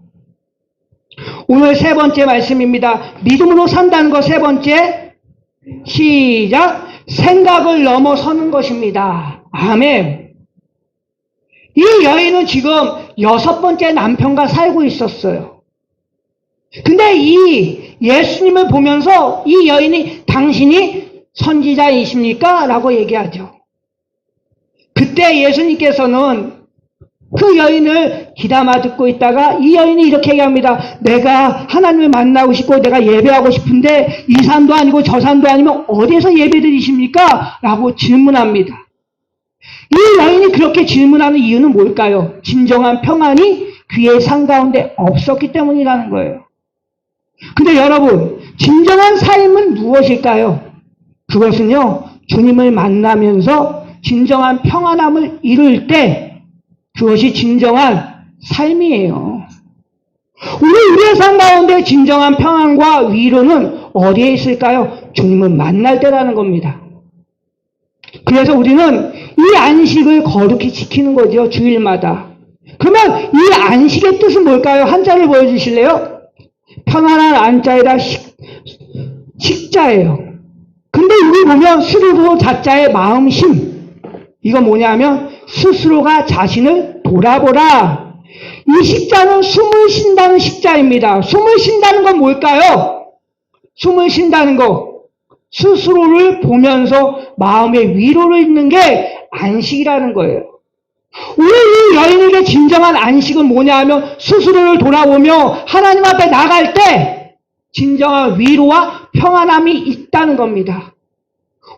Speaker 2: 오늘 3번째 말씀입니다. 믿음으로 산다는 것 3번째. 시작. 생각을 넘어서는 것입니다. 아멘. 이 여인은 지금 6번째 남편과 살고 있었어요. 근데 이 예수님을 보면서 이 여인이 당신이 선지자이십니까? 라고 얘기하죠. 그때 예수님께서는 그 여인을 귀담아 듣고 있다가 이 여인이 이렇게 얘기합니다. 내가 하나님을 만나고 싶고 내가 예배하고 싶은데 이 산도 아니고 저 산도 아니면 어디에서 예배드리십니까? 라고 질문합니다. 이 여인이 그렇게 질문하는 이유는 뭘까요? 진정한 평안이 그의 삶 가운데 없었기 때문이라는 거예요. 근데 여러분, 진정한 삶은 무엇일까요? 그것은요, 주님을 만나면서 진정한 평안함을 이룰 때 그것이 진정한 삶이에요. 우리의 삶 가운데 진정한 평안과 위로는 어디에 있을까요? 주님을 만날 때라는 겁니다. 그래서 우리는 이 안식을 거룩히 지키는 거죠, 주일마다. 그러면 이 안식의 뜻은 뭘까요? 한자를 보여주실래요? 평안한 안자에다 식자예요. 근데 여기 보면 스스로 자자의 마음심. 이거 뭐냐면 스스로가 자신을 돌아보라. 이 식자는 숨을 쉰다는 식자입니다. 숨을 쉰다는 건 뭘까요? 숨을 쉰다는 거. 스스로를 보면서 마음의 위로를 잊는 게 안식이라는 거예요. 우리 이 여인에게 진정한 안식은 뭐냐 하면 스스로를 돌아보며 하나님 앞에 나갈 때 진정한 위로와 평안함이 있다는 겁니다.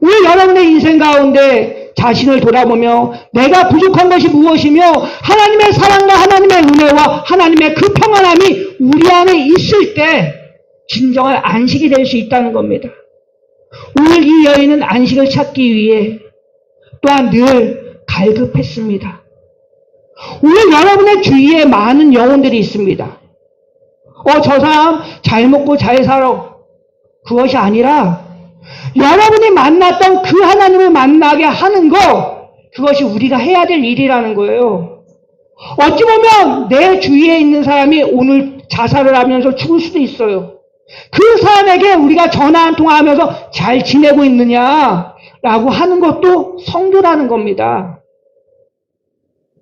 Speaker 2: 오늘 여러분의 인생 가운데 자신을 돌아보며 내가 부족한 것이 무엇이며 하나님의 사랑과 하나님의 은혜와 하나님의 그 평안함이 우리 안에 있을 때 진정한 안식이 될 수 있다는 겁니다. 오늘 이 여인은 안식을 찾기 위해 또한 늘 갈급했습니다. 오늘 여러분의 주위에 많은 영혼들이 있습니다. 저 사람 잘 먹고 잘 살아. 그것이 아니라 여러분이 만났던 그 하나님을 만나게 하는 거, 그것이 우리가 해야 될 일이라는 거예요. 어찌 보면 내 주위에 있는 사람이 오늘 자살을 하면서 죽을 수도 있어요. 그 사람에게 우리가 전화 한 통 하면서 잘 지내고 있느냐라고 하는 것도 성도라는 겁니다.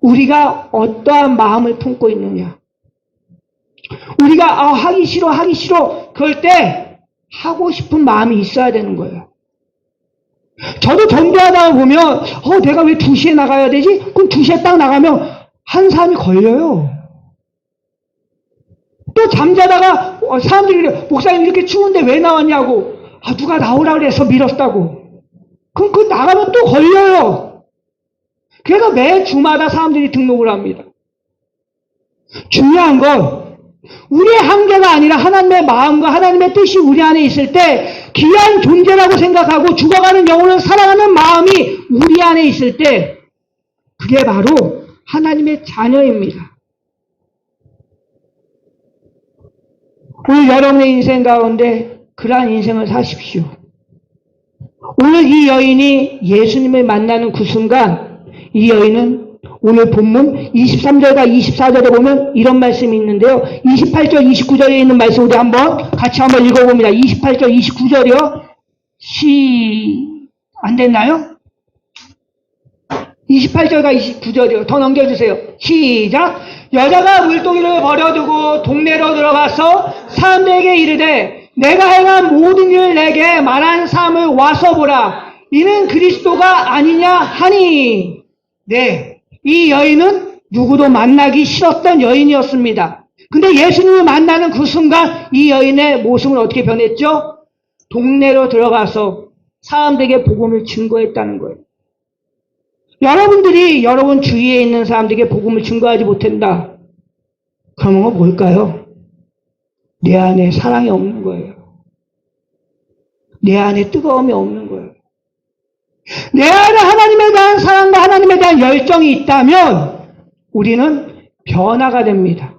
Speaker 2: 우리가 어떠한 마음을 품고 있느냐. 우리가 하기 싫어 그럴 때 하고 싶은 마음이 있어야 되는 거예요. 저도 전도하다가 보면 내가 왜 2시에 나가야 되지? 그럼 2시에 딱 나가면 한 사람이 걸려요. 또 잠자다가 사람들이 목사님 이렇게 추운데 왜 나왔냐고. 누가 나오라 그래서 밀었다고. 그럼 그 나가면 또 걸려요. 그래서 매 주마다 사람들이 등록을 합니다. 중요한 건 우리의 한계가 아니라 하나님의 마음과 하나님의 뜻이 우리 안에 있을 때 귀한 존재라고 생각하고 죽어가는 영혼을 사랑하는 마음이 우리 안에 있을 때 그게 바로 하나님의 자녀입니다. 오늘 여러분의 인생 가운데 그러한 인생을 사십시오. 오늘 이 여인이 예수님을 만나는 그 순간 이 여인은 오늘 본문 23절과 24절에 보면 이런 말씀이 있는데요. 28절, 29절에 있는 말씀 우리 같이 한번 읽어봅니다. 28절, 29절이요. 안 됐나요? 28절과 29절이요. 더 넘겨주세요. 시작. 여자가 물동이를 버려두고 동네로 들어가서 사람들에게 이르되 내가 행한 모든 일을 내게 말한 사람을 와서 보라. 이는 그리스도가 아니냐 하니. 네. 이 여인은 누구도 만나기 싫었던 여인이었습니다. 근데 예수님을 만나는 그 순간 이 여인의 모습은 어떻게 변했죠? 동네로 들어가서 사람들에게 복음을 증거했다는 거예요. 여러분들이 여러분 주위에 있는 사람들에게 복음을 증거하지 못한다. 그러면 뭘까요? 내 안에 사랑이 없는 거예요. 내 안에 뜨거움이 없는 거예요. 내 안에 하나님에 대한 사랑과 하나님에 대한 열정이 있다면 우리는 변화가 됩니다.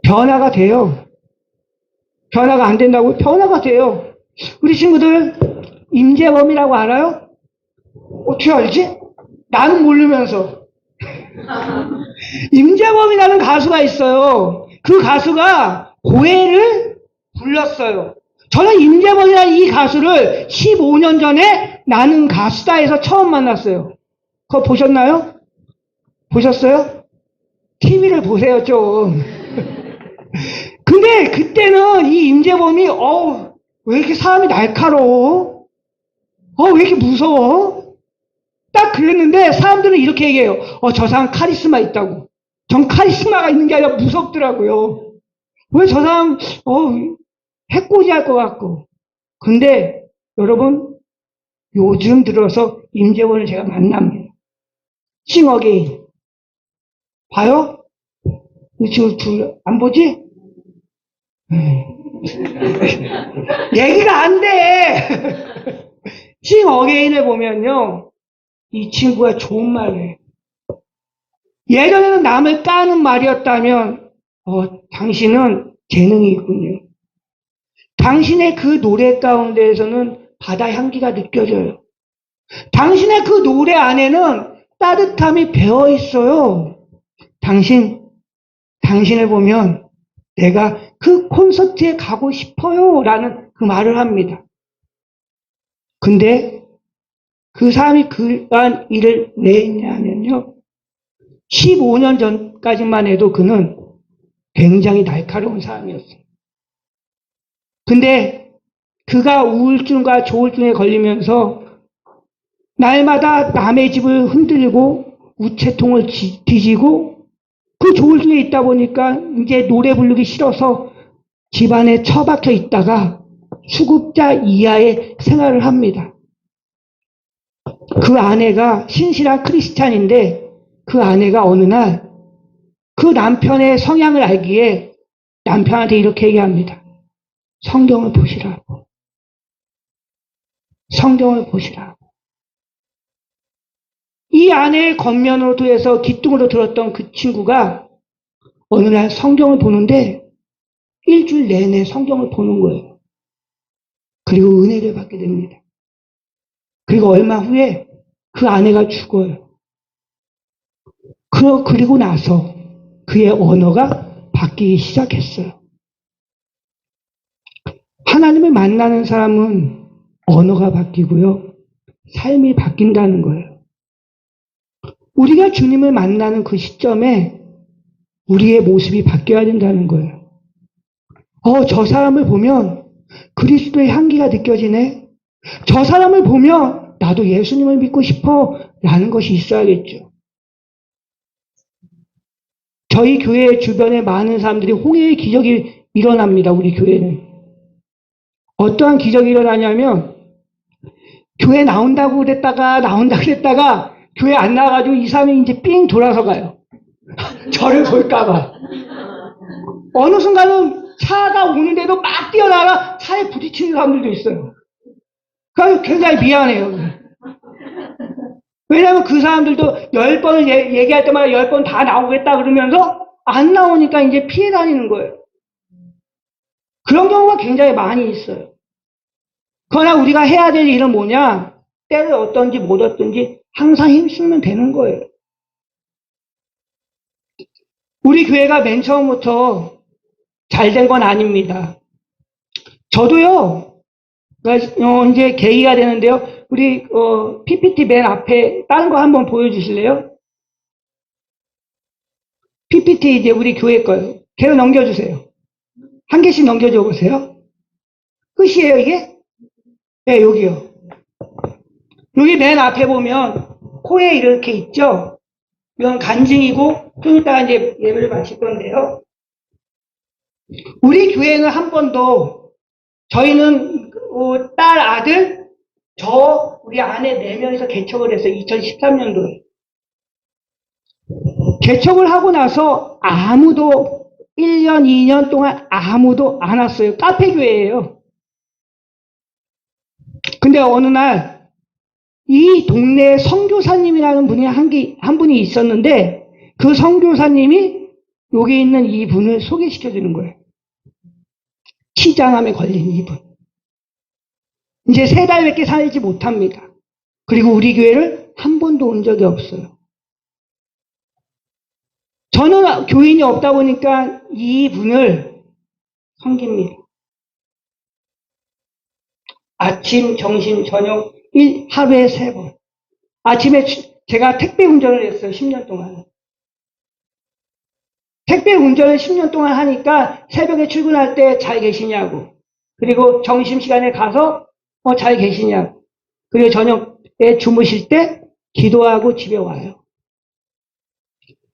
Speaker 2: 변화가 돼요. 변화가 안 된다고? 변화가 돼요. 우리 친구들 임재범이라고 알아요? 어떻게 알지? 나는 모르면서. 임재범이라는 가수가 있어요. 그 가수가 고해를 불렀어요. 저는 임재범이라는 이 가수를 15년 전에 나는 가수다에서 처음 만났어요. 그거 보셨나요? 보셨어요? TV를 보세요, 좀. 근데 그때는 이 임재범이, 왜 이렇게 사람이 날카로워? 왜 이렇게 무서워? 딱 그랬는데 사람들은 이렇게 얘기해요. 저 사람 카리스마 있다고. 전 카리스마가 있는 게 아니라 무섭더라고요. 왜 저 사람 해코지 할 것 같고. 근데 여러분 요즘 들어서 임재원을 제가 만납니다. 싱어게인. 봐요? 지금 안 보지? 얘기가 안 돼! 싱어게인을 보면요. 이 친구가 좋은 말을 해요. 예전에는 남을 까는 말이었다면, 당신은 재능이 있군요. 당신의 그 노래 가운데에서는 바다 향기가 느껴져요. 당신의 그 노래 안에는 따뜻함이 배어 있어요. 당신을 보면 내가 그 콘서트에 가고 싶어요. 라는 그 말을 합니다. 근데 그 사람이 그러한 일을 왜 했냐면요. 15년 전까지만 해도 그는 굉장히 날카로운 사람이었어요. 근데 그가 우울증과 조울증에 걸리면서 날마다 남의 집을 흔들고 우체통을 뒤지고 그 조울증에 있다 보니까 이제 노래 부르기 싫어서 집안에 처박혀 있다가 수급자 이하의 생활을 합니다. 그 아내가 신실한 크리스찬인데 그 아내가 어느 날 그 남편의 성향을 알기에 남편한테 이렇게 얘기합니다. 성경을 보시라고. 성경을 보시라고. 이 아내의 겉면으로 해서 귓등으로 들었던 그 친구가 어느 날 성경을 보는데 일주일 내내 성경을 보는 거예요. 그리고 은혜를 받게 됩니다. 그리고 얼마 후에 그 아내가 죽어요. 그리고 나서 그의 언어가 바뀌기 시작했어요. 하나님을 만나는 사람은 언어가 바뀌고요. 삶이 바뀐다는 거예요. 우리가 주님을 만나는 그 시점에 우리의 모습이 바뀌어야 된다는 거예요. 저 사람을 보면 그리스도의 향기가 느껴지네. 저 사람을 보면 나도 예수님을 믿고 싶어 라는 것이 있어야겠죠. 저희 교회 주변에 많은 사람들이 홍해의 기적이 일어납니다. 우리 교회는. 어떠한 기적이 일어나냐면 교회 나온다고 그랬다가 교회 안 나와가지고 이 사람이 이제 삥 돌아서 가요. 저를 볼까봐. 어느 순간은 차가 오는데도 막 뛰어나가 차에 부딪히는 사람들도 있어요. 그래서 굉장히 미안해요. 왜냐하면 그 사람들도 10번을 얘기할 때마다 10번 다 나오겠다 그러면서 안 나오니까 이제 피해 다니는 거예요. 그런 경우가 굉장히 많이 있어요. 그러나 우리가 해야 될 일은 뭐냐? 때를 얻든지 못 얻든지 항상 힘쓰면 되는 거예요. 우리 교회가 맨 처음부터 잘 된 건 아닙니다. 저도요, 이제 계기가 되는데요. 우리, PPT 맨 앞에 다른 거 한번 보여주실래요? PPT 이제 우리 교회 거예요. 걔로 넘겨주세요. 한 개씩 넘겨줘 보세요. 끝이에요, 이게? 네, 여기요. 여기 맨 앞에 보면 코에 이렇게 있죠? 이건 간증이고, 좀 이따가 이제 예배를 마칠 건데요. 우리 교회는 한 번도, 저희는 딸, 아들, 우리 아내 4명이서 개척을 했어요. 2013년도에. 개척을 하고 나서 아무도 1년, 2년 동안 아무도 안 왔어요. 카페 교회예요. 근데 어느 날 이 동네에 선교사님이라는 분이 한 분이 있었는데 그 선교사님이 여기 있는 이분을 소개시켜 주는 거예요. 치장암에 걸린 이분. 이제 3달밖에 살지 못합니다. 그리고 우리 교회를 한 번도 온 적이 없어요. 저는 교인이 없다 보니까 이분을 섬깁니다. 아침, 점심, 저녁 하루에 3번. 아침에 제가 택배 운전을 했어요. 10년 동안. 택배 운전을 10년 동안 하니까 새벽에 출근할 때 잘 계시냐고. 그리고 점심시간에 가서 잘 계시냐고. 그리고 저녁에 주무실 때 기도하고 집에 와요.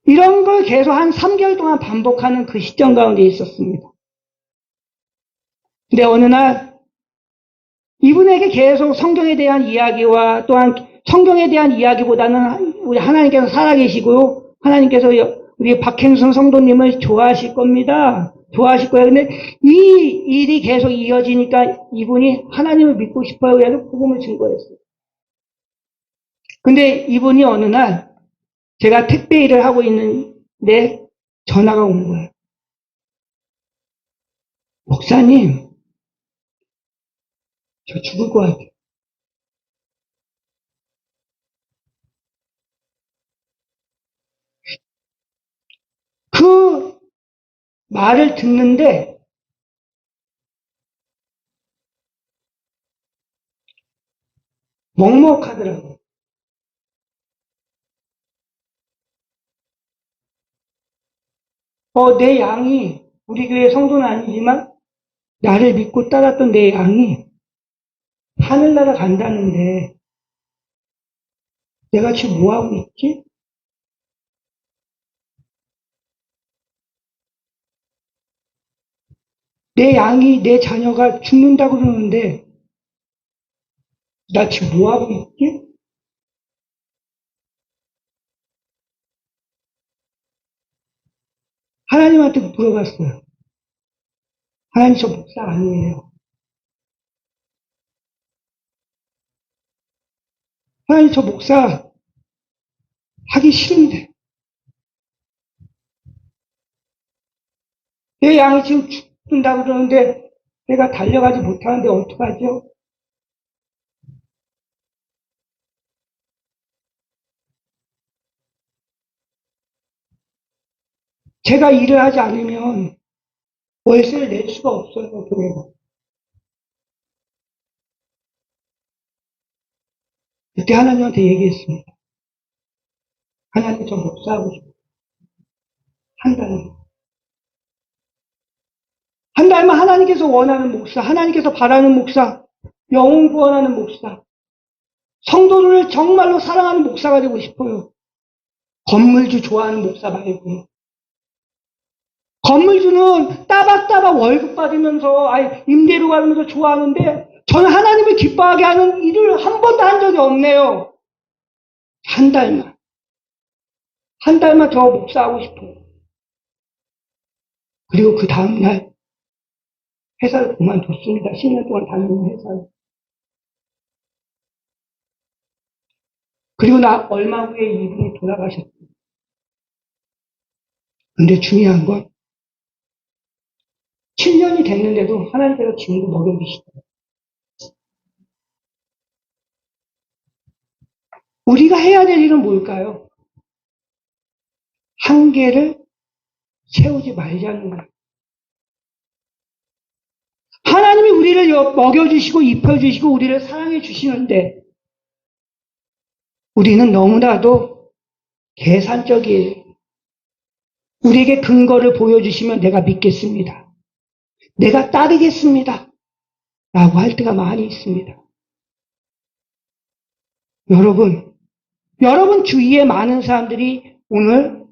Speaker 2: 이런 걸 계속 한 3개월 동안 반복하는 그 시점 가운데 있었습니다. 근데 어느 날 이분에게 계속 성경에 대한 이야기와 또한 성경에 대한 이야기보다는 우리 하나님께서 살아계시고 하나님께서 우리 박행순 성도님을 좋아하실 겁니다. 좋아하실 거예요. 근데 이 일이 계속 이어지니까 이분이 하나님을 믿고 싶어요. 그래서 복음을 증거했어요. 근데 이분이 어느 날 제가 택배 일을 하고 있는데 전화가 온 거예요. 목사님, 저 죽을 것 같아요. 그 말을 듣는데 먹먹하더라고요. 내 양이 우리 교회 성도는 아니지만 나를 믿고 따랐던 내 양이 하늘나라 간다는데 내가 지금 뭐하고 있지? 내 양이, 내 자녀가 죽는다고 그러는데 나 지금 뭐하고 있지? 하나님한테 물어봤어요. 하나님, 저 목사 아니에요. 하나님, 저 목사 하기 싫은데 내 양이 지금 죽는다고 그러는데 내가 달려가지 못하는데 어떡하죠? 제가 일을 하지 않으면 월세를 낼 수가 없어요, 교회가. 그때 하나님한테 얘기했습니다. 하나님, 저 목사하고 싶어요. 한 달만. 한 달만 하나님께서 원하는 목사, 하나님께서 바라는 목사, 영혼 구원하는 목사, 성도를 정말로 사랑하는 목사가 되고 싶어요. 건물주 좋아하는 목사 말고. 건물주는 따박따박 월급 받으면서, 임대료 받으면서 좋아하는데, 저는 하나님을 기뻐하게 하는 일을 한 번도 한 적이 없네요. 한 달만. 한 달만 저 목사하고 싶어요. 그리고 그 다음날, 회사를 그만뒀습니다. 10년 동안 다니는 회사를. 그리고 얼마 후에 이분이 돌아가셨어요. 근데 중요한 건 7년이 됐는데도 하나님께서 지금도 먹여주시더라고요. 우리가 해야 될 일은 뭘까요? 한계를 세우지 말자는 거예요. 하나님이 우리를 먹여주시고 입혀주시고 우리를 사랑해 주시는데 우리는 너무나도 계산적이에요. 우리에게 근거를 보여주시면 내가 믿겠습니다. 내가 따르겠습니다. 라고 할 때가 많이 있습니다. 여러분 주위에 많은 사람들이 오늘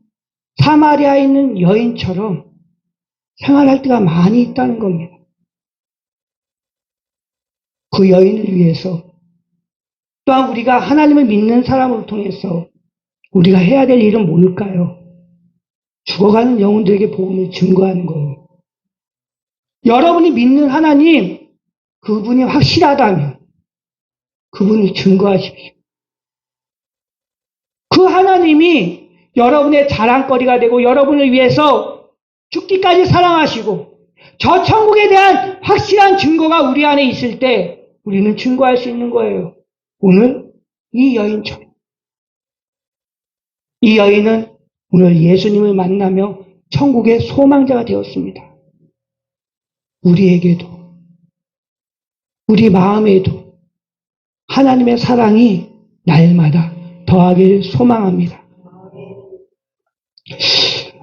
Speaker 2: 사마리아에 있는 여인처럼 생활할 때가 많이 있다는 겁니다. 그 여인을 위해서 또한 우리가 하나님을 믿는 사람을 통해서 우리가 해야 될 일은 뭘까요? 죽어가는 영혼들에게 복음을 증거하는 거예요. 여러분이 믿는 하나님, 그분이 확실하다면 그분을 증거하십시오. 그 하나님이 여러분의 자랑거리가 되고 여러분을 위해서 죽기까지 사랑하시고 저 천국에 대한 확실한 증거가 우리 안에 있을 때 우리는 증거할 수 있는 거예요. 오늘 이 여인처럼. 이 여인은 오늘 예수님을 만나며 천국의 소망자가 되었습니다. 우리에게도, 우리 마음에도 하나님의 사랑이 날마다 더하길 소망합니다.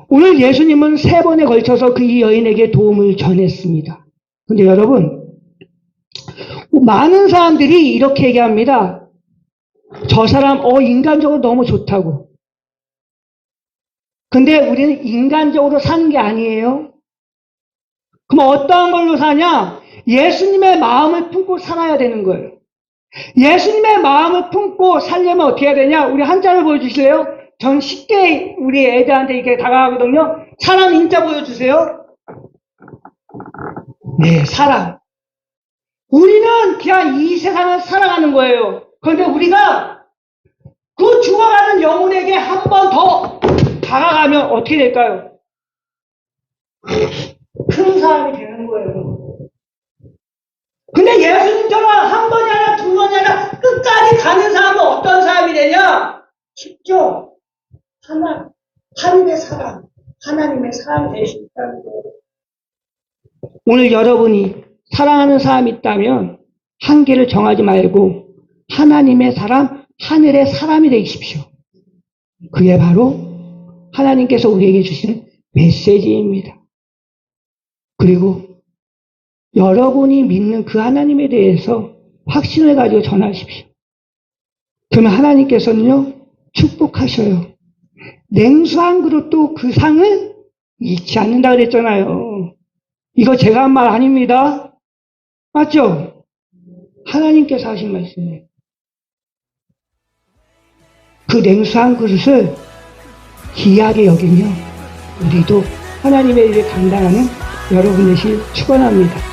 Speaker 2: 오늘 예수님은 3번에 걸쳐서 그 이 여인에게 도움을 전했습니다. 근데 여러분, 많은 사람들이 이렇게 얘기합니다. 저 사람, 인간적으로 너무 좋다고. 근데 우리는 인간적으로 사는 게 아니에요. 그럼 어떤 걸로 사냐? 예수님의 마음을 품고 살아야 되는 거예요. 예수님의 마음을 품고 살려면 어떻게 해야 되냐? 우리 한자를 보여주실래요? 전 쉽게 우리 애들한테 이렇게 다가가거든요. 사람 인자 보여주세요. 네, 사람. 우리는 그냥 이 세상을 살아가는 거예요. 그런데 우리가 그 죽어가는 영혼에게 한 번 더 다가가면 어떻게 될까요? 큰 사람이 되는 거예요. 근데 예수님처럼 한 번이 아니라 두 번이 아니라 끝까지 가는 사람은 어떤 사람이 되냐? 쉽죠? 하나님의 사람, 하나님의 사람이 될 수 있다는 거예요. 오늘 여러분이 사랑하는 사람이 있다면 한계를 정하지 말고 하나님의 사람, 하늘의 사람이 되십시오. 그게 바로 하나님께서 우리에게 주시는 메시지입니다. 그리고 여러분이 믿는 그 하나님에 대해서 확신을 가지고 전하십시오. 그러면 하나님께서는요, 축복하셔요. 냉수 한 그릇도 그 상을 잃지 않는다 그랬잖아요. 이거 제가 한 말 아닙니다. 맞죠? 하나님께서 하신 말씀이에요. 그 냉수 한 그릇을 귀하게 여기며 우리도 하나님의 일을 감당하는 여러분 되시길 축원합니다.